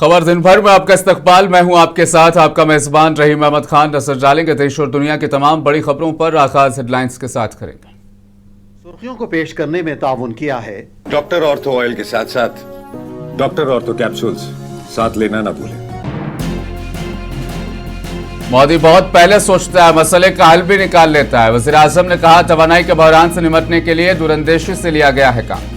खबर दिन भर में आपका इस्तकबाल। मैं हूं आपके साथ आपका मेजबान रहीम अहमद खान। नजर डालेंगे देश और दुनिया की तमाम बड़ी खबरों पर। आगाज हेडलाइंस के साथ करेंगे। सुर्खियों को पेश करने में ताउन किया है डॉक्टर ऑर्थो ऑयल के साथ साथ डॉक्टर ऑर्थो कैप्सूल्स साथ लेना ना भूलें। मोदी बहुत पहले सोचता है, मसले का हल भी निकाल लेता है। वजीर आजम ने कहा, तवानाई के बहरान से निपटने के लिए दूरंदेशी से लिया गया है काम।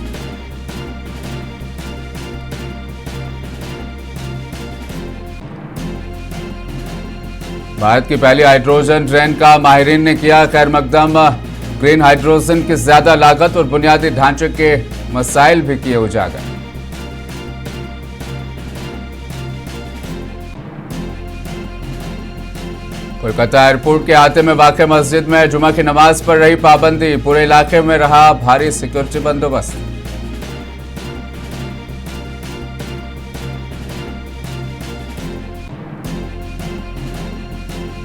भारत की पहली हाइड्रोजन ट्रेन का माहिरीन ने किया खैर मकदम। ग्रीन हाइड्रोजन की ज्यादा लागत और बुनियादी ढांचे के मसाइल भी किए उजागर। कोलकाता एयरपोर्ट के अहाते में वाक़ मस्जिद में जुमा की नमाज पर रही पाबंदी। पूरे इलाके में रहा भारी सिक्योरिटी बंदोबस्त।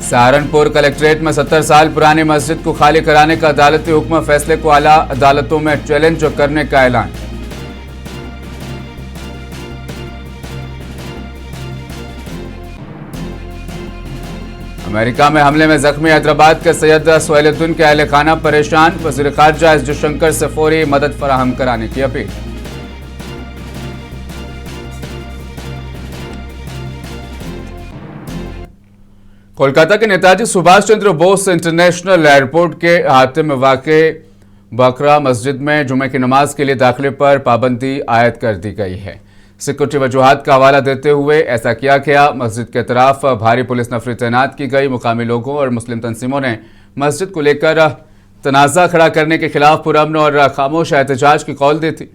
सहारनपुर कलेक्ट्रेट में 70 साल पुरानी मस्जिद को खाली कराने का अदालती हुक्म। फैसले को आला अदालतों में चैलेंज करने का ऐलान। अमेरिका में हमले में जख्मी हैदराबाद के सैयद सुहेलुद्दीन के अहले खाना परेशान। वज़ीर ख़ारजा एस जयशंकर से फौरी मदद फराहम कराने की अपील। कोलकाता के नेताजी सुभाष चंद्र बोस इंटरनेशनल एयरपोर्ट के अहाते में वाक़ बकरा मस्जिद में जुमे की नमाज के लिए दाखिले पर पाबंदी आयद कर दी गई है। सिक्योरिटी वजूहात का हवाला देते हुए ऐसा किया गया। मस्जिद के तरफ भारी पुलिस नफरी तैनात की गई। मुकामी लोगों और मुस्लिम तंजीमों ने मस्जिद को लेकर तनाज़ा खड़ा करने के खिलाफ पुरअमन और खामोश एहतजाज की कॉल दी थी।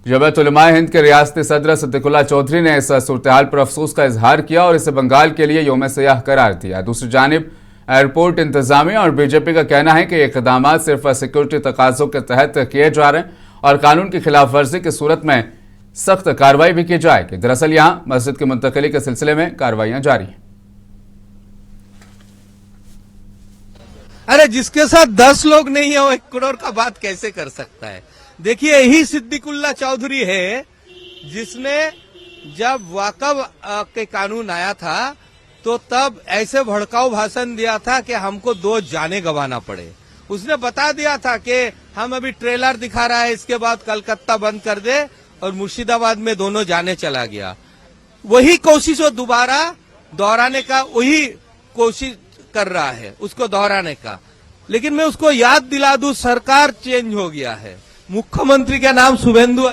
जमात उलमाए हिंद के रियासती सदर सिद्दीकुल्लाह चौधरी ने इस सूरत-ए-हाल पर अफसोस का इजहार किया और इसे बंगाल के लिए यौम सयाह करार दिया। दूसरी जानिब एयरपोर्ट इंतजामिया और बीजेपी का कहना है कि ये इक़दाम सिर्फ सिक्योरिटी तकाज़ों के तहत किए जा रहे हैं और कानून की खिलाफ वर्जी की सूरत में सख्त कार्रवाई भी की जाएगी। दरअसल यहाँ मस्जिद की मुंतकली के सिलसिले में कार्रवाइयां जारी हैं। अरे जिसके साथ 10 लोग नहीं है वो 1 करोड़ का बात कैसे कर सकता है? देखिए यही सिद्दीकुल्लाह चौधरी है जिसने जब वाकफ के कानून आया था तो तब ऐसे भड़काऊ भाषण दिया था कि हमको 2 जाने गंवाना पड़े। उसने बता दिया था कि हम अभी ट्रेलर दिखा रहा है, इसके बाद कलकत्ता बंद कर दे, और मुर्शिदाबाद में दोनों जाने चला गया। वही कोशिश वो दोबारा दोहराने का वही कोशिश कर रहा है, उसको दोहराने का। लेकिन मैं उसको याद दिला दूं, सरकार चेंज हो गया है। मुख्यमंत्री का नाम शुभेंदु।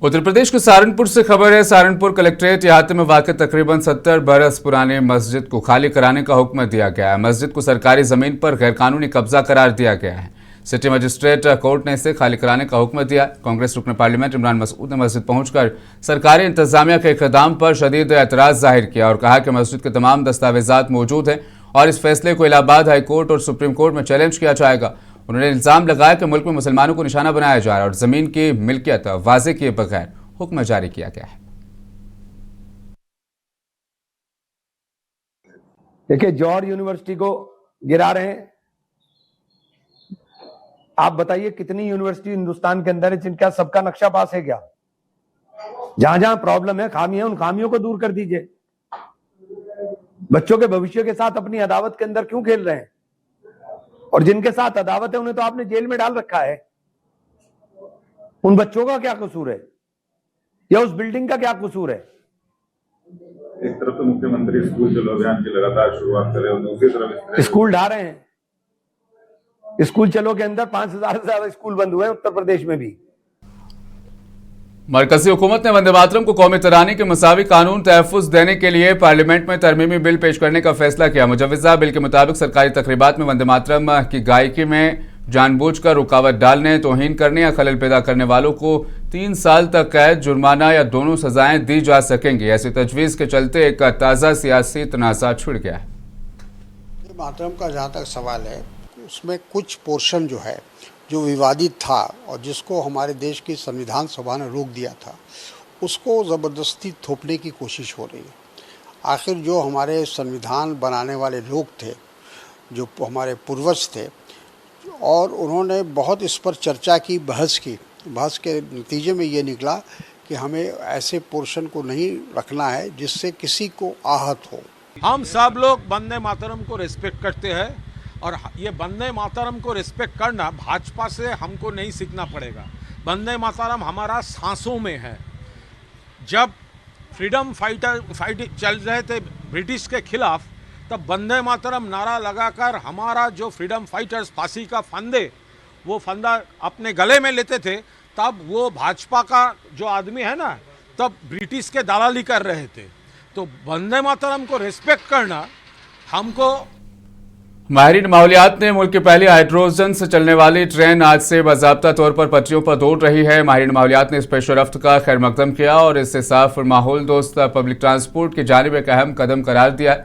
उत्तर प्रदेश के सहारनपुर से खबर है। सहारनपुर कलेक्ट्रेट अहाते में वाक़ तकरीबन 70 बरस पुराने मस्जिद को खाली कराने का हुक्म दिया गया है। मस्जिद को सरकारी जमीन पर गैरकानूनी कब्जा करार दिया गया है। सिटी मजिस्ट्रेट कोर्ट ने इसे खाली कराने का हुक्म दिया। कांग्रेस रुकन पार्लियामेंट इमरान मसूद ने मस्जिद पहुंचकर सरकारी इंतजामिया के इक़दाम पर शदीद एतराज़ जाहिर किया और कहा कि मस्जिद के तमाम दस्तावेजात मौजूद हैं और इस फैसले को इलाहाबाद हाई कोर्ट और सुप्रीम कोर्ट में चैलेंज किया जाएगा। उन्होंने इल्ज़ाम लगाया कि मुल्क में मुसलमानों को निशाना बनाया जा रहा है और ज़मीन की मिल्कियत वाज़े किए बगैर हुक्म जारी किया गया है। देखिए, जौहर यूनिवर्सिटी को गिरा रहे हैं। आप बताइए कितनी यूनिवर्सिटी हिंदुस्तान के अंदर है जिनका सबका नक्शा पास है क्या? जहां जहां प्रॉब्लम है, खामी है, उन खामियों को दूर कर दीजिए। बच्चों के भविष्य के साथ अपनी अदावत के अंदर क्यों खेल रहे हैं? और जिनके साथ अदावत है उन्हें तो आपने जेल में डाल रखा है। उन बच्चों का क्या कसूर है या उस बिल्डिंग का क्या कसूर है? एक तरफ तो मुख्यमंत्री स्कूल चलो अभियान की लगातार शुरुआत कर रहे हैं, दूसरी तरफ स्कूल ढा रहे हैं। स्कूल चलो के अंदर 5000 से ज्यादा स्कूल बंद हुए उत्तर प्रदेश में भी। मरकजी हुकूमत ने वंदे मातरम को कौमी तरानी के मुसावी कानून तहफ़्फ़ुज़ देने के लिए पार्लियामेंट में तरमीमी बिल पेश करने का फैसला किया। मुजव्वज़ा बिल के मुताबिक सरकारी तकरीबात में वंदे मातरम की गायकी में जानबूझकर रुकावट डालने, तौहीन करने या खलल पैदा करने वालों को 3 साल तक कैद, जुर्माना या दोनों सजाएं दी जा सकेंगी। ऐसी तजवीज़ के चलते एक ताज़ा सियासी तनाज़ा छिड़ गया है। मातरम का जहाँ तक सवाल है, उसमें कुछ पोर्शन जो है जो विवादित था और जिसको हमारे देश की संविधान सभा ने रोक दिया था, उसको ज़बरदस्ती थोपने की कोशिश हो रही है। आखिर जो हमारे संविधान बनाने वाले लोग थे, जो हमारे पूर्वज थे, और उन्होंने बहुत इस पर चर्चा की, बहस की। बहस के नतीजे में ये निकला कि हमें ऐसे पोर्शन को नहीं रखना है जिससे किसी को आहत हो। हम सब लोग वंदे मातरम को रिस्पेक्ट करते हैं और ये वंदे मातरम को रिस्पेक्ट करना भाजपा से हमको नहीं सीखना पड़ेगा। वंदे मातरम हमारा सांसों में है। जब फ्रीडम फाइट चल रहे थे ब्रिटिश के खिलाफ, तब वंदे मातरम नारा लगाकर हमारा जो फ्रीडम फाइटर्स फांसी का फंदे वो फंदा अपने गले में लेते थे, तब वो भाजपा का जो आदमी है ना, तब ब्रिटिश के दलाली कर रहे थे। तो वंदे मातरम को रिस्पेक्ट करना हमको। माहिरीन माहौलियात ने मुल्क की पहली हाइड्रोजन से चलने वाली ट्रेन आज से बाज़ाब्ता तौर पर पटरियों पर दौड़ रही है। माहिरीन माहौलियात ने इस पेशरफ्त का खैर मकदम किया और इससे साफ और माहौल दोस्त पब्लिक ट्रांसपोर्ट की जानिब एक अहम कदम करार दिया।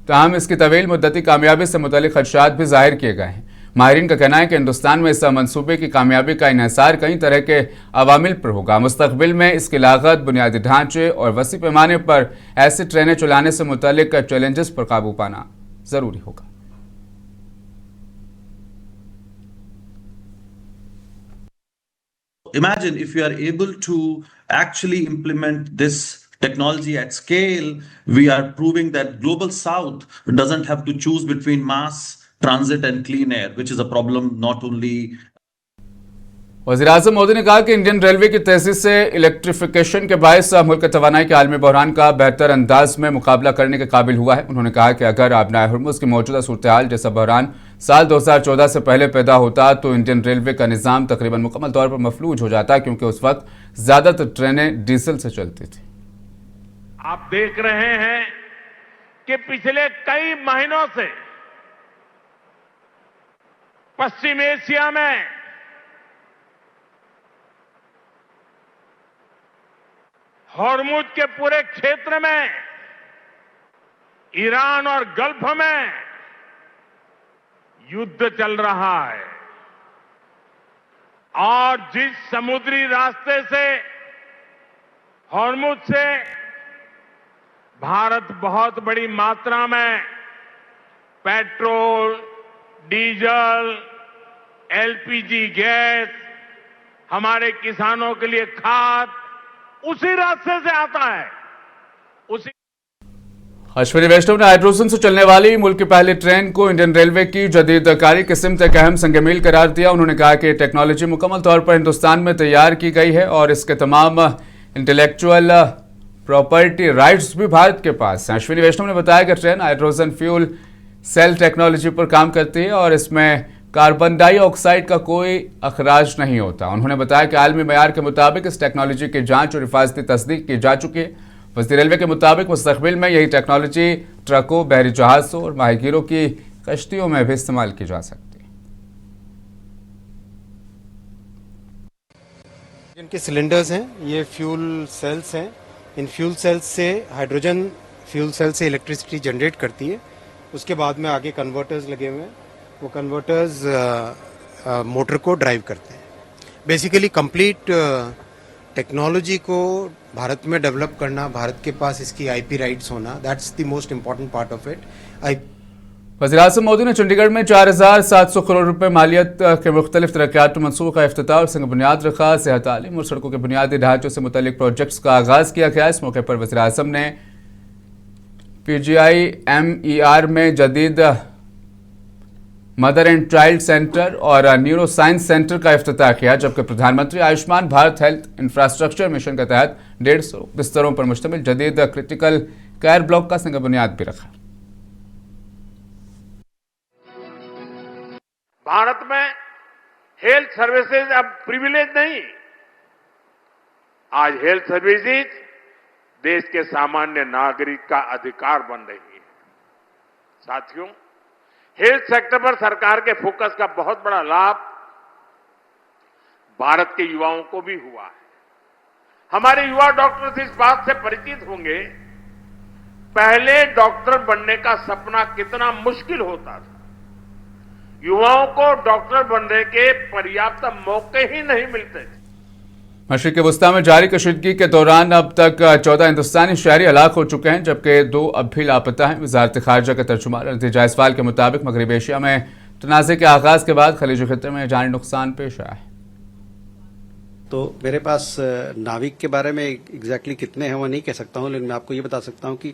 ताहम इसकी तवील मुद्दती कामयाबी से मुतल्लिक खदशात भी जाहिर किए गए हैं। माहिरीन का कहना है कि हिंदुस्तान में इस मनसूबे की कामयाबी का इन्हिसार कई तरह के अवामिल पर होगा। मुस्तकबिल में इसकी लागत, बुनियादी ढांचे और वसी पैमाने पर ऐसी ट्रेनें चलाने से मुतल्लिक चैलेंजेस पर काबू पाना जरूरी होगा। Imagine if you are able to actually implement this technology at scale, we are proving that Global South doesn't have to choose between mass transit and clean air, which is a problem not only. वज़ीर-ए-आज़म मोदी ने कहा कि Indian railway की तेजी से electrification के बायस मुल्क तवानाई के आलमी बहरान का बेहतर अंदाज में मुकाबला करने के काबिल हुआ है। उन्होंने कहा कि अगर आबनाए हुर्मुज़ की मौजूदा सूरत हाल जैसा बहरान साल 2014 से पहले पैदा होता तो इंडियन रेलवे का निज़ाम तकरीबन मुकम्मल तौर पर मफलूज हो जाता, क्योंकि उस वक्त ज़्यादातर ट्रेनें डीजल से चलती थी। आप देख रहे हैं कि पिछले कई महीनों से पश्चिम एशिया में हॉर्मुज के पूरे क्षेत्र में, ईरान और गल्फ में युद्ध चल रहा है और जिस समुद्री रास्ते से हॉर्मुज से भारत बहुत बड़ी मात्रा में पेट्रोल, डीजल, एलपीजी गैस, हमारे किसानों के लिए खाद उसी रास्ते से आता है। उसी अश्विनी वैष्णव ने हाइड्रोजन से चलने वाली मुल्क की पहली ट्रेन को इंडियन रेलवे की जदीद कारी किस्म तक अहम संग-ए-मील करार दिया। उन्होंने कहा कि टेक्नोलॉजी मुकम्मल तौर पर हिंदुस्तान में तैयार की गई है और इसके तमाम इंटेलेक्चुअल प्रॉपर्टी राइट्स भी भारत के पास हैं। अश्विनी वैष्णव ने बताया कि train hydrogen fuel cell technology पर काम करती है और इसमें कार्बन डाइऑक्साइड का कोई अखराज नहीं होता। उन्होंने बताया कि आलमी मयार के मुताबिक इस टेक्नोलॉजी की जांच और हिफाजती तस्दीक की जा चुकी है। वज़ीर रेलवे के मुताबिक मुस्तकबिल में यही टेक्नोलॉजी ट्रकों, बहरी जहाज़ों और माहीगीरों की कश्तियों में भी इस्तेमाल की जा सकती है। जिनके सिलेंडर्स हैं ये फ्यूल सेल्स हैं। इन फ्यूल सेल्स से हाइड्रोजन फ्यूल सेल से इलेक्ट्रिसिटी जनरेट करती है। उसके बाद में आगे कन्वर्टर्स लगे हुए हैं, वो कन्वर्टर्स मोटर को ड्राइव करते हैं। बेसिकली कंप्लीट टेक्नोलॉजी को भारत में डेवलप करना, भारत के पास इसकी आईपी राइट्स होना, that's the most important part of it. वज़ीर-ए-आज़म मोदी ने चंडीगढ़ में 4700 करोड़ रुपए मालियत के मुख्तलिफ तरक्याती मंसूबों का इफ्तिताह और संग बुनियाद रखा। सेहत, तालीम और सड़कों के बुनियादी ढांचों से मुतल्लिक प्रोजेक्ट्स का आगाज किया गया। इस मौके पर वज़ीर-ए-आज़म ने PGI-MER में जदीद मदर एंड चाइल्ड सेंटर और न्यूरो साइंस सेंटर का इफ्तिताह किया, जबकि प्रधानमंत्री Ayushman Bharat health infrastructure mission के तहत 150 बिस्तरों पर मुश्तमिल जदीद क्रिटिकल केयर ब्लॉक का संग बुनियाद भी रखा। भारत में हेल्थ सर्विसेज अब प्रिविलेज नहीं, आज हेल्थ सर्विसेज देश के सामान्य नागरिक का अधिकार बन रही है। साथियों, हेल्थ सेक्टर पर सरकार के फोकस का बहुत बड़ा लाभ भारत के युवाओं को भी हुआ है। हमारे युवा डॉक्टर इस बात से परिचित होंगे, पहले डॉक्टर बनने का सपना कितना मुश्किल होता था। युवाओं को डॉक्टर बनने के पर्याप्त मौके ही नहीं मिलते थे। मशरिक़ वस्ता में जारी कशीदगी के दौरान अब तक 14 हिंदुस्तानी शहरी हलाक हो चुके हैं, जबकि 2 अब भी लापता हैं। वज़ारत ख़ारिजा के तर्जुमान रज़ी जायसवाल के मुताबिक मगरबी एशिया में तनाज़े के आगाज़ के बाद खलीज खित्ते में जानी नुकसान पेश आया है। तो मेरे पास नाविक के बारे में एग्जैक्टली कितने हैं वो नहीं कह सकता हूं, लेकिन मैं आपको ये बता सकता हूं कि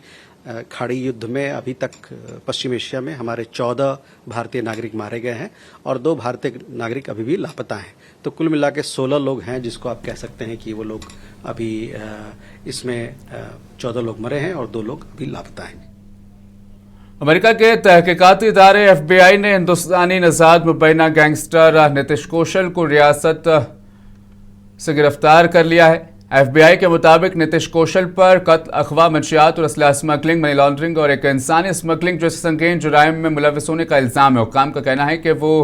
खाड़ी युद्ध में अभी तक पश्चिम एशिया में हमारे 14 भारतीय नागरिक मारे गए हैं और 2 भारतीय नागरिक अभी भी लापता हैं। तो कुल मिला के 16 लोग हैं जिसको आप कह सकते हैं कि वो लोग अभी इसमें 14 लोग मरे हैं और 2 लोग अभी लापता हैं। अमेरिका के तहकीकाती इदारे FBI ने हिंदुस्तानी नजाद मुबैना गैंगस्टर नीतीश कौशल को रियासत से गिरफ्तार कर लिया है। FBI के मुताबिक नीतीश कौशल पर कत्ल, अगवा, मंशियात और असला स्मगलिंग, मनी लॉन्ड्रिंग और एक इंसानी स्मगलिंग जैसे संगीन जुराइम में मुलविस होने का इल्जाम है। हुक्काम का कहना है कि वो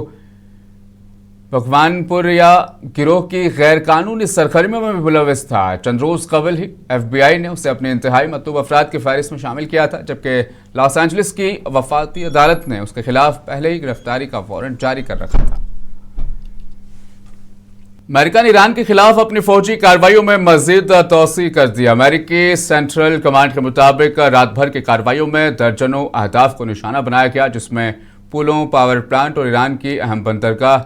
भगवानपुर या गिरोह की गैर कानूनी सरगर्मियों में भी मुलविस था। चंद रोज कबल ही FBI ने उसे अपने इंतहाई मतलूब अफराद की फहरिस्त में शामिल किया था, जबकि लॉस एंजलिस की वफाकी अदालत ने उसके खिलाफ पहले ही गिरफ्तारी का वारंट जारी कर रखा था। अमेरिका ने ईरान के खिलाफ अपनी फौजी कार्रवाइयों में मजीद तोसी कर दिया। अमेरिकी सेंट्रल कमांड के मुताबिक रात भर की कार्रवाइयों में दर्जनों अहदाफ को निशाना बनाया गया, जिसमें पुलों, पावर प्लांट और ईरान की अहम बंदरगाह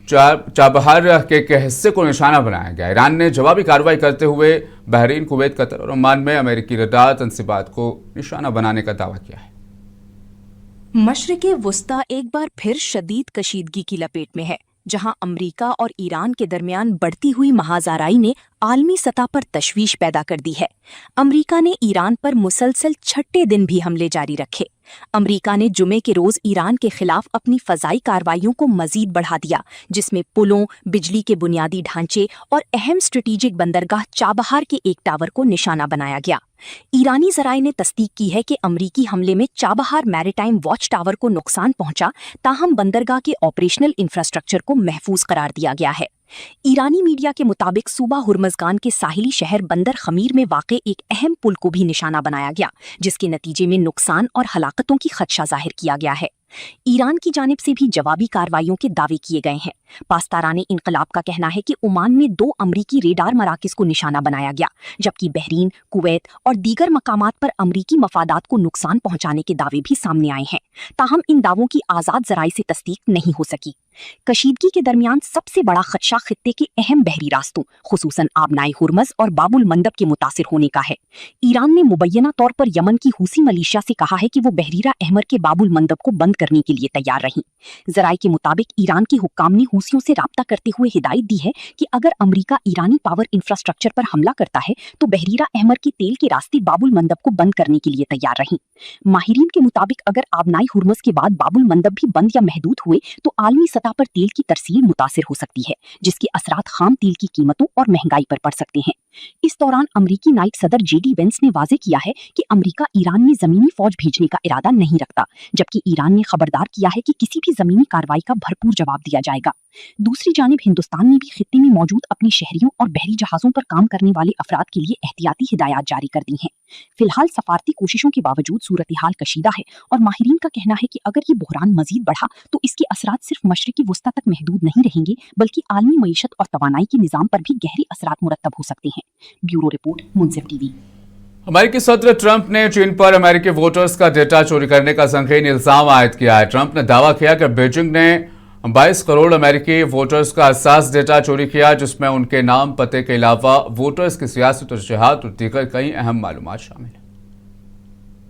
चाबहार के एक हिस्से को निशाना बनाया गया। ईरान ने जवाबी कार्रवाई करते हुए बहरीन, कुवैत, कतर और ओमान में अमेरिकी रडार तंसीबात को निशाना बनाने का दावा किया है। मशरिक़े वुस्ता एक बार फिर शदीद कशीदगी की लपेट में है, जहां अमरीका और ईरान के दरमियान बढ़ती हुई महाजाराई ने आलमी सतह पर तशवीश पैदा कर दी है। अमरीका ने ईरान पर मुसलसल छठे दिन भी हमले जारी रखे। अमरीका ने जुमे के रोज ईरान के खिलाफ अपनी फजाई कार्रवाइयों को मजीद बढ़ा दिया, जिसमें पुलों, बिजली के बुनियादी ढांचे और अहम स्ट्रेटेजिक बंदरगाह चाबहार के एक टावर को निशाना बनाया गया। ईरानी जराए ने तस्दीक की है कि अमरीकी हमले में चाबहार मैरीटाइम वॉच टावर को नुकसान पहुंचा, ताहम बंदरगाह के ऑपरेशनल इंफ्रास्ट्रक्चर को महफूज करार दिया गया है। ईरानी मीडिया के मुताबिक सूबा हुर्मज़गान के साहिली शहर बंदर खमीर में वाक़े एक अहम पुल को भी निशाना बनाया गया, जिसके नतीजे में नुकसान और हलाकतों की खदशा जाहिर किया गया है। ईरान की जानिब से भी जवाबी कार्रवाइयों के दावे किए गए हैं। पास्ताराने इनकलाब का कहना है कि ओमान में 2 अमरीकी रेडार मराकिज को निशाना बनाया गया, जबकि बहरीन, कुवैत और दीगर मकामात पर अमरीकी मफादात को नुकसान पहुंचाने के दावे भी सामने आए हैं। ताहम इन दावों की आज़ाद जराए से तस्दीक नहीं हो सकी। कशीदगी के दरमियान सबसे बड़ा खदशा खित्ते के अहम बहरी रास्तों, खुसूसन आबनाए हुर्मज और बाबुल मंदब के मुतासिर होने का है। ईरान ने मुबैना तौर पर यमन की हूसी मलेशिया से कहा है कि वो बहरीरा अहमर के बाबुल मंदब को बंद करने के लिए तैयार रही। जराए के मुताबिक ईरान के हुक्काम ने हूसियों से राब्ता करते हुए हिदायत दी है कि अगर अमरीका ईरानी पावर इंफ्रास्ट्रक्चर पर हमला करता है तो बहरीरा अहमर के तेल के रास्ते बाबुल मंदब को बंद करने के लिए तैयार रही। माहिरीन के मुताबिक अगर आबनाई हुर्मज के बाद बाबुल मंदब भी बंद या महदूद हुए तो आलमी सतह पर तेल की तरसील मुतासिर हो सकती है, जिसके असरात खाम तेल की कीमतों और महंगाई पर पड़ सकते हैं। इस दौरान अमरीकी नायब सदर JD वेंस ने वाजे किया है कि अमरीका ईरान में जमीनी फौज भेजने का इरादा नहीं रखता, जबकि ईरान ने खबरदार किया है कि किसी भी जमीनी कार्रवाई का भरपूर जवाब दिया जाएगा। दूसरी जानिब हिंदुस्तान ने भी खित्ते में मौजूद अपने शहरियों और बहरी जहाजों पर काम करने वाले अफराद के लिए एहतियाती हिदायत जारी कर दी हैं। फिलहाल सफारती कोशिशों के बावजूद सूरत हाल कशीदा है और माहिरीन का कहना है कि अगर ये बहरान मजीद बढ़ा तो इसके असरात सिर्फ मशरिकी वुस्ता तक महदूद नहीं रहेंगे, बल्कि आलमी मईशत और तवानाई के निज़ाम पर भी गहरे असरात मुरतब हो सकते हैं। ब्यूरो रिपोर्ट, मुंसिफ टीवी। अमेरिकी सदर ट्रंप ने चीन पर अमेरिकी वोटर्स का डेटा चोरी करने का संगीन इल्जाम आयद किया है। ट्रंप ने दावा किया कि बीजिंग ने 22 करोड़ अमेरिकी वोटर्स का हसास डेटा चोरी किया, जिसमें उनके नाम, पते के अलावा वोटर्स की सियासी तरजीहात और दीगर कई अहम मालूमात शामिल हैं।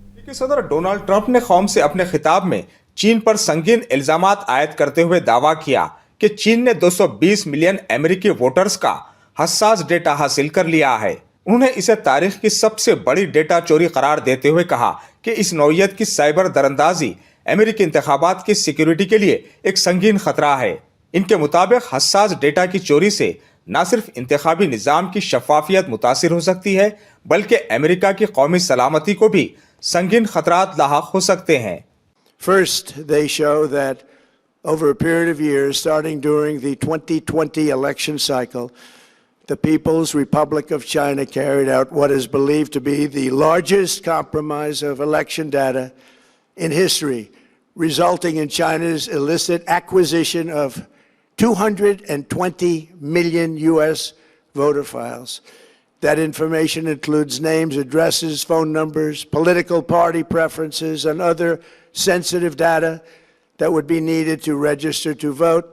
अमेरिकी सदर डोनाल्ड ट्रंप ने कौम से अपने खिताब में चीन पर संगीन इल्जामात आयद करते हुए दावा किया कि चीन ने 220 मिलियन अमेरिकी वोटर्स का हसास डेटा हासिल कर लिया है। उन्होंने इसे तारीख की सबसे बड़ी डेटा चोरी करार देते हुए कहा कि इस नौयत की साइबर दरअंदाजी अमेरिकी इंतखाबात की सिक्योरिटी के लिए एक संगीन खतरा है। इनके मुताबिक हसास डेटा की चोरी से न सिर्फ इंतखाबी निज़ाम की शफाफियत मुतासिर हो सकती है, बल्कि अमेरिका की कौमी सलामती को भी संगीन खतरात लाहक हो सकते हैं। First, they show that over a period of years, starting during the 2020 election cycle, the People's Republic of China carried out what is believed to be the largest compromise of election data in history, resulting in China's illicit acquisition of 220 million U.S. voter files. That information includes names, addresses, phone numbers, political party preferences, and other sensitive data that would be needed to register to vote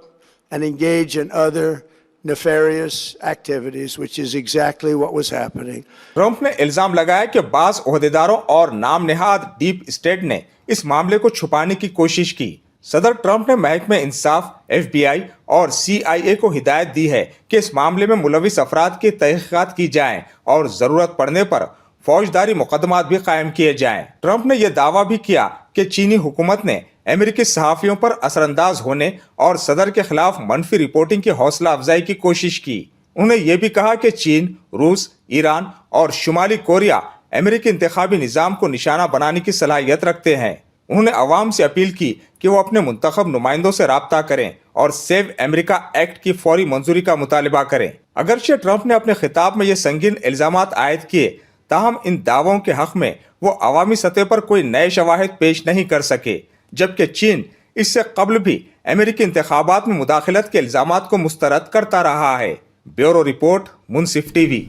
and engage in other nefarious activities, which is exactly what was happening. Trump ने इल्जाम लगाया कि बाज ओहदेदारों और नाम Nehad deep state ने इस मामले को छुपाने की कोशिश की। सदर ट्रंप ने महकमे इंसाफ, FBI और CIA को हिदायत दी है कि इस मामले में मुलविस अफराद की तहकीकात की जाएं और जरूरत पड़ने पर फौजदारी मुकदमात भी कायम किए जाएं। ट्रंप ने यह दावा भी किया कि चीनी हुकूमत ने अमेरिकी सहाफियों पर असरअंदाज होने और सदर के खिलाफ मनफी रिपोर्टिंग की हौसला अफजाई की कोशिश की। उन्होंने ये भी कहा कि चीन, रूस, ईरान और शुमाली कोरिया अमेरिकी इंतखाबी निज़ाम को निशाना बनाने की सलाहियत रखते हैं। उन्होंने अवाम से अपील की कि वो अपने मुंतखब नुमाइंदों से राब्ता करें और सेव अमेरिका एक्ट की फौरी मंजूरी का मुतालबा करें। अगरचे ट्रंप ने अपने खिताब में ये संगीन इल्जामात आयद किए, ताहम इन दावों के हक में वो अवामी सतह पर कोई नए शवाहिद पेश नहीं कर सके, जबकि चीन इससे कबल भी अमेरिकी इंतखाबात में मुदाखलत के इल्जामात को मुस्तरद करता रहा है। ब्यूरो रिपोर्ट, मुंसिफ टीवी।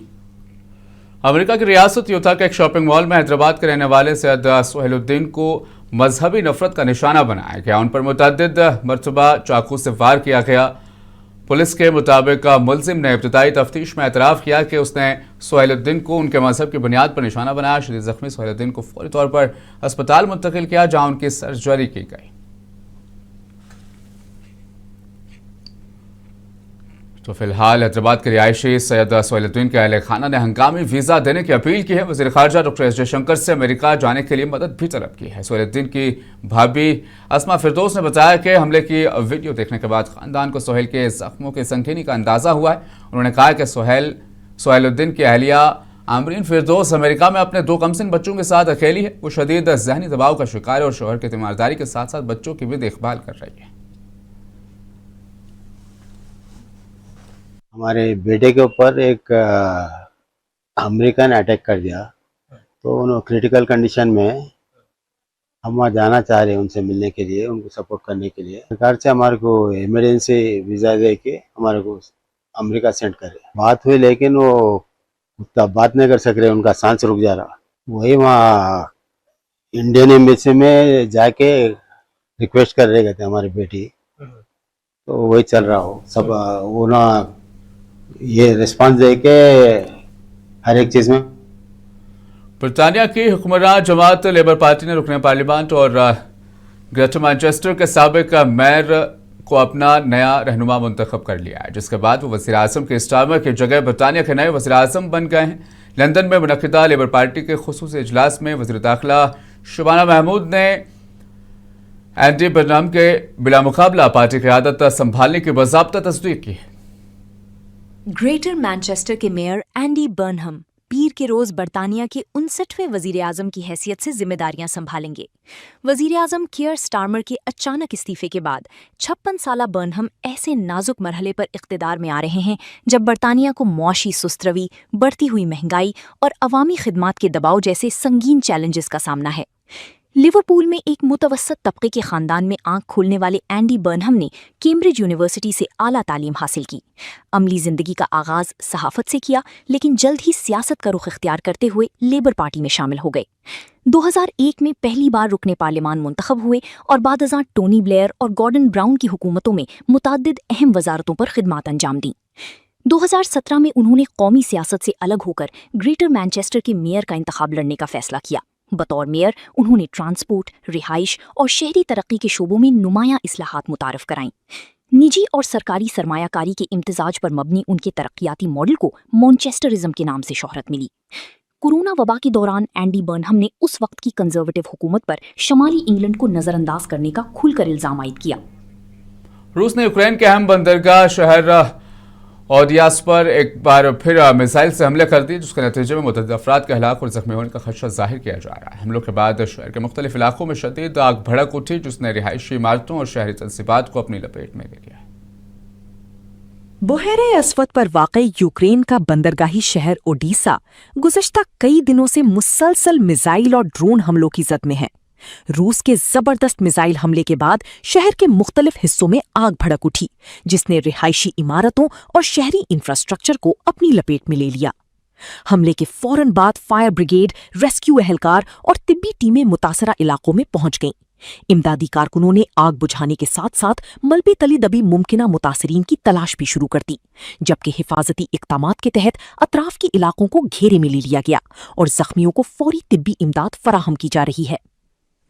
अमेरिका की रियासत यूटा के एक शॉपिंग मॉल में हैदराबाद के रहने वाले सैयद सोहेलुद्दीन को मजहबी नफरत का निशाना बनाया गया। उन पर मुतअद्दिद मरतबा चाकू से वार किया गया। पुलिस के मुताबिक मुलजिम ने इब्तिदाई तफ्तीश में एतराफ़ किया कि उसने सोहेलुद्दीन को उनके मजहब की बुनियाद पर निशाना बनाया। शदीद जख्मी सोहेलुद्दीन को फौरी तौर पर अस्पताल मुंतकिल किया, जहां उनकी सर्जरी की गई। तो फिलहाल हैदराबाद के रिहायशी सैयद सोहेलुद्दीन के अहले खाना ने हंगामी वीज़ा देने की अपील की है। वज़ीर ख़ारजा डॉक्टर एस जयशंकर से अमेरिका जाने के लिए मदद भी तलब की है। सोहेलुद्दीन की भाभी अस्मा फिरदौस ने बताया कि हमले की वीडियो देखने के बाद ख़ानदान को सोहेल के ज़ख्मों की संगीनी का अंदाज़ा हुआ है। उन्होंने कहा कि सोहेलुद्दीन की अहलिया आमरीन फिरदौस अमेरिका में अपने 2 कमसिन बच्चों के साथ अकेली है। वो शदीद ज़हनी दबाव का शिकार है और शौहर की तीमारदारी के साथ साथ बच्चों की भी देखभाल कर रही है। हमारे बेटे के ऊपर एक अमेरिकन अटैक कर दिया, तो उन्होंने क्रिटिकल कंडीशन में हम वहाँ जाना चाह रहे हैं उनसे मिलने के लिए, उनको सपोर्ट करने के लिए। सरकार से हमारे को इमरजेंसी वीज़ा दे के हमारे को अमेरिका सेंड करे। बात हुई लेकिन वो उतना बात नहीं कर सक रहे, उनका सांस रुक जा रहा। वही वहाँ इंडियन एम्बेसी में जाके रिक्वेस्ट कर रहे थे हमारी बेटी, तो वही चल रहा हो सब। वो ना ये रिस्पांस दे के हर एक चीज़ में। ब्रिटानिया की हुक्मरान जमात लेबर पार्टी ने रुकने पार्लियामेंट और ग्रेटर मैनचेस्टर के साबिक मेयर को अपना नया रहनुमा मुंतखब कर लिया है, जिसके बाद वो वज़ीर आज़म के स्टार्मर की जगह ब्रिटानिया के नए वज़ीर आज़म बन गए हैं। लंदन में मुनक़िदा लेबर पार्टी के खुसूसी इजलास में वज़ीर दाखिला शबाना महमूद ने एंडी बर्नम के बिला मुकाबला पार्टी क़यादत संभालने की बाज़ाब्ता तस्दीक की है। ग्रेटर मैनचेस्टर के मेयर एंडी बर्नहम पीर के रोज बर्तानिया के 59वें वजीर आजम की हैसियत से जिम्मेदारियां संभालेंगे। वजीर आजम कियर स्टारमर के अचानक इस्तीफे के बाद 56 साला बर्नहम ऐसे नाजुक मरहले पर इख्तिदार में आ रहे हैं जब बर्तानिया को मौशी सुस्तरवी, बढ़ती हुई महंगाई और अवामी खिदमात के दबाव जैसे संगीन चैलेंजेस का सामना है। लिवरपूल में एक मुतवस्सत तबके के खानदान में आंख खोलने वाले एंडी बर्नहम ने कैम्ब्रिज यूनिवर्सिटी से आला तालीम हासिल की। अमली जिंदगी का आगाज सहाफत से किया, लेकिन जल्द ही सियासत का रुख इख्तियार करते हुए लेबर पार्टी में शामिल हो गए। 2001 में पहली बार रुकने पार्लियामान मुंतखब हुए और बाद अज़ां टोनी ब्लेयर और गॉर्डन ब्राउन की हुकूमतों में मुताद्दिद अहम वजारतों पर खिदमात अंजाम दी। 2017 में उन्होंने कौमी सियासत से अलग होकर ग्रेटर मैनचेस्टर के मेयर का इंतखाब लड़ने का फैसला किया। बतौर मेयर उन्होंने ट्रांसपोर्ट, रिहाइश और शहरी तरक्की के शोबों में नुमायां इस्लाहात मुतारफ कराईं। निजी और सरकारी सरमायाकारी के इम्तिजाज पर मबनी उनके तरक्याती मॉडल को मॉन्चेस्टरिज्म के नाम से शोहरत मिली। कोरोना वबा के दौरान एंडी बर्नहम ने उस वक्त की कंजर्वेटिव हुकूमत पर शमाली इंग्लैंड को नजरअंदाज करने का खुलकर इल्जाम आयद किया। रूस ने यूक्रेन के अहम बंदरगाह शहर ओदियास पर एक बार फिर मिसाइल से हमले कर दिए, जिसके नतीजे में मुतअद्दिद अफराद के हलाक और जख्मी होने का खदशा जाहिर किया जा रहा है। हमलों के बाद शहर के मुख्तलिफ इलाकों में शदीद आग भड़क उठी, जिसने रिहायशी इमारतों और शहरी तंसीबात को अपनी लपेट में ले लिया। बुहैरे अस्वद पर वाक़ई यूक्रेन का बंदरगाही शहर ओडिशा गुज़श्ता कई दिनों से मुसलसल मिसाइल और ड्रोन हमलों की जद में है। रूस के जबरदस्त मिसाइल हमले के बाद शहर के मुख्तलिफ हिस्सों में आग भड़क उठी, जिसने रिहायशी इमारतों और शहरी इंफ्रास्ट्रक्चर को अपनी लपेट में ले लिया। हमले के फौरन बाद फायर ब्रिगेड, रेस्क्यू एहलकार और तिब्बी टीमें मुतासरा इलाकों में पहुंच गईं। इमदादी कारकुनों ने आग बुझाने के साथ साथ मलबे तले दबी मुमकिना मुतासरीन की तलाश भी शुरू कर दी, जबकि हिफाजती इक़दामात के तहत अतराफ के इलाकों को घेरे में ले लिया गया और जख्मियों को फौरी तिब्बी इमदाद फराहम की जा रही है।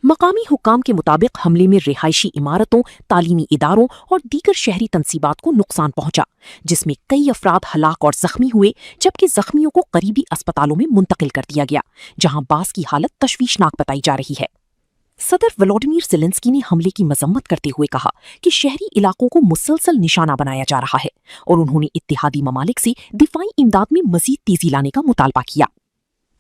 मकामी हुक्काम के मुताबिक हमले में रिहायशी इमारतों, तालीमी इदारों और दीगर शहरी तंसीबात को नुकसान पहुंचा, जिसमें कई अफराद हलाक और जख्मी हुए, जबकि जख्मियों को करीबी अस्पतालों में मुंतकिल कर दिया गया, जहां बास की हालत तशवीशनाक बताई जा रही है। सदर वोलोडिमीर ज़ेलेंस्की ने हमले की मजम्मत करते हुए कहा कि शहरी इलाकों को मुसलसल निशाना बनाया जा रहा है और उन्होंने इत्तेहादी ममालिक से दिफाई इमदाद में मजीद तेजी लाने का मुतालबा किया।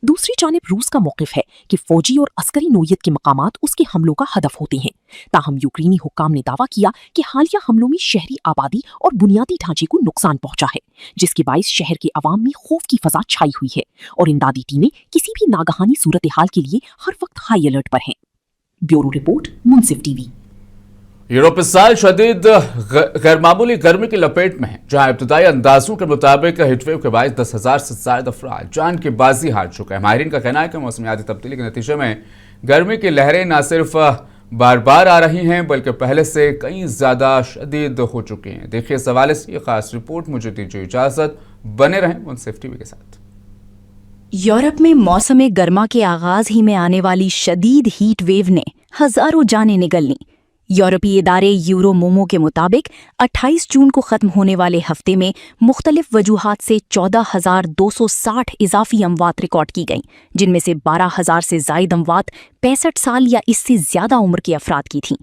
दूसरी जानिब रूस का मौक़िफ़ है कि फौजी और अस्करी नोयत के मकामात उसके हमलों का हदफ होते हैं। ताहम यूक्रेनी हुक्काम ने दावा किया कि हालिया हमलों में शहरी आबादी और बुनियादी ढांचे को नुकसान पहुंचा है, जिसके बाइस शहर के अवाम में खौफ की फजा छाई हुई है और इमदादी टीमें किसी भी नागहानी सूरत हाल के लिए हर वक्त हाई अलर्ट पर हैं। ब्यूरो रिपोर्ट, मुंसिफ टीवी। यूरोप इस साल शदीद गैरमामूली गर्मी की लपेट में है, जहां इब्तदाई अंदाजों के मुताबिक हीटवेव के बायस 10,000 से ज्यादा अफराद जान की बाजी हार चुके हैं। माहिरीन का कहना है कि मौसमियाती तब्दीली के नतीजे में गर्मी की लहरें न सिर्फ बार बार आ रही हैं, बल्कि पहले से कई ज्यादा शदीद हो चुकी हैं। देखिए इस हवाले से ये खास रिपोर्ट। मुझे दीजिए इजाजत, बने रहें मुंसिफ टीवी के साथ। यूरोप में मौसम गर्मा के आगाज ही में आने वाली शदीद हीट वेव ने हजारों जानें निगल लीं। यूरोपीय इदारे यूरोमोमो के मुताबिक 28 जून को खत्म होने वाले हफ्ते में मुख्तलिफ वजूहात से 14,260 इजाफी अमवात रिकॉर्ड की गईं, जिनमें से 12,000 से जायद अमवात 65 साल या इससे ज्यादा उम्र के अफराद की थीं।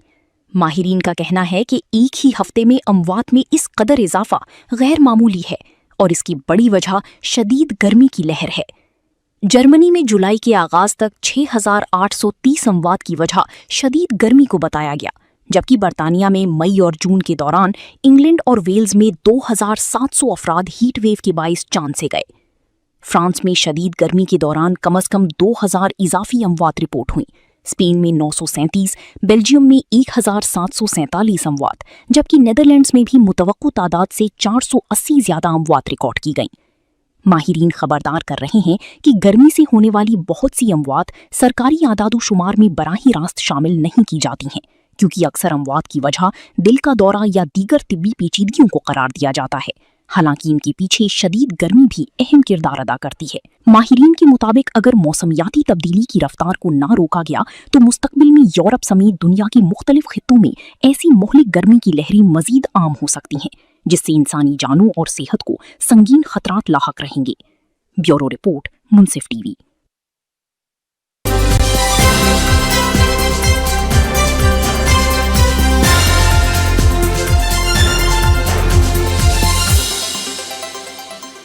माहिरीन का कहना है कि एक ही हफ्ते में अमवात में इस कदर इजाफा गैर मामूली है और इसकी बड़ी वजह शदीद गर्मी की लहर है। जर्मनी में जुलाई के आगाज तक 6,830 अमवात की वजह शदीद गर्मी को बताया गया, जबकि बरतानिया में मई और जून के दौरान इंग्लैंड और वेल्स में 2,700 अफराद हीट वेव के बाइस जान से गए। फ्रांस में शदीद गर्मी के दौरान कम अज कम 2,000 इजाफी अमवात रिपोर्ट हुई। स्पेन में 937, बेल्जियम में 1,747 अमवात, जबकि नेदरलैंड्स में भी मुतवक्को तादाद से 480 ज्यादा अमवात रिकॉर्ड की गईं। माहिरीन खबरदार कर रहे हैं कि गर्मी से होने वाली बहुत सी अमवात सरकारी आदादोशुमार में बराही रास्त शामिल नहीं की जाती हैं, क्योंकि अक्सर अमवात की वजह दिल का दौरा या दीगर तिब्बी पेचीदगियों को करार दिया जाता है। हालांकि इनके पीछे शदीद गर्मी भी अहम किरदार अदा करती है। माहिरीन के मुताबिक अगर मौसमियाती तब्दीली की रफ्तार को ना रोका गया तो मुस्तकबिल में यूरोप समेत दुनिया के मुख्तलिफ खित्तों में ऐसी मोहलिक गर्मी की लहरें मजीद आम हो सकती हैं, जिससे इंसानी जानों और सेहत को संगीन खतरात लाहक रहेंगे। ब्यूरो रिपोर्ट, मुंसिफ टीवी।